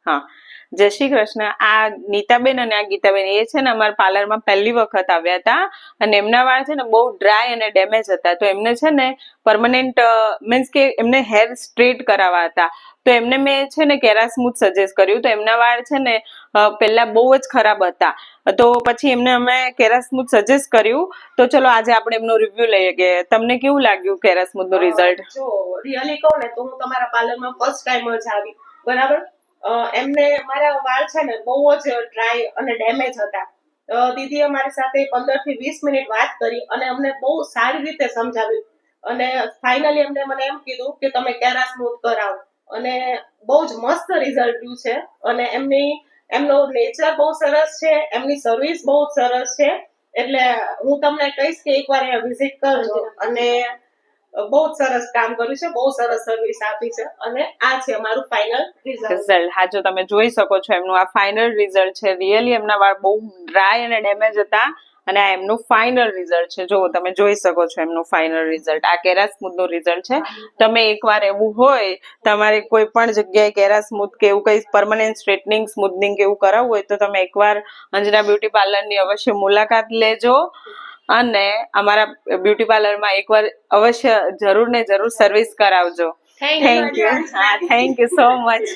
હા, જય શ્રી કૃષ્ણ. આ નીતાબેન અને આ ગીતાબેન એ છે ને અમારા પાર્લરમાં પહેલી વખત આવ્યા હતા અને એમના વાળ છે ને બહુ ડ્રાય અને ડેમેજ હતા, તો એમને છે ને પરમનન્ટ મીન્સ કે એમને હેર સ્ટ્રેટ કરાવવા હતા. તો એમને મેં છે ને કેરાસ્મૂથ સજેસ્ટ કર્યું, તો એમના વાળ છે ને પહેલા બહુ જ ખરાબ હતા, તો પછી એમને અમે કેરાસ્મૂથ સજેસ્ટ કર્યું. તો ચલો આજે આપણે એમનો રિવ્યુ લઈએ કે તમને કેવું લાગ્યું કેરાસ્મૂથ નું રિઝલ્ટ. જો રિયલી કહું ને તો હું તમારા પાર્લરમાં ફર્સ્ટ ટાઈમ જ આવી, બરાબર. એમને મારા વાળ છે ને બહુ જ ડ્રાય અને ડેમેજ હતા. દીદીએ મારી સાથે 15 થી 20 મિનિટ વાત કરી અને અમને બહુ સારી રીતે સમજાવ્યું અને ફાઇનલી એમને મને એમ કીધું કે તમે કેરાસ્મૂથ કરાવો અને બહુ જ મસ્ત રિઝલ્ટ રહ્યું છે. અને એમનો નેચર બહુ સરસ છે, એમની સર્વિસ બહુ સરસ છે. એટલે હું તમને કહીશ કે એકવાર અહીંયા વિઝિટ કરજો. અને બહુ જ સરસ કામ કર્યું છે, બહુ સરસ સર્વિસ આપી છે અને આ છે અમારું ફાઇનલ રિઝલ્ટ. હા, જો તમે જોઈ શકો છો એમનું આ ફાઇનલ રિઝલ્ટ છે. રિયલી એમના વાળ બહુ ડ્રાય અને ડેમેજ હતા અને આ એમનું ફાઇનલ રિઝલ્ટ છે. જો તમે જોઈ શકો છો એમનું ફાઇનલ રિઝલ્ટ, આ કેરાસ્મૂથ નું રિઝલ્ટ છે. તમે એકવાર એવું હોય તમારે કોઈ પણ જગ્યાએ કેરાસ્મૂથ કે એવું કઈ પરમનન્ટ સ્ટ્રેટનિંગ સ્મૂથનિંગ કે એવું કરાવવું હોય તો તમે એકવાર અંજના બ્યુટી પાર્લરની અવશ્ય મુલાકાત લેજો અને અમારા બ્યુટી પાર્લરમાં એકવાર અવશ્ય જરૂર ને જરૂર સર્વિસ કરાવજો. Thank you. હા, થેન્ક યુ સો મચ.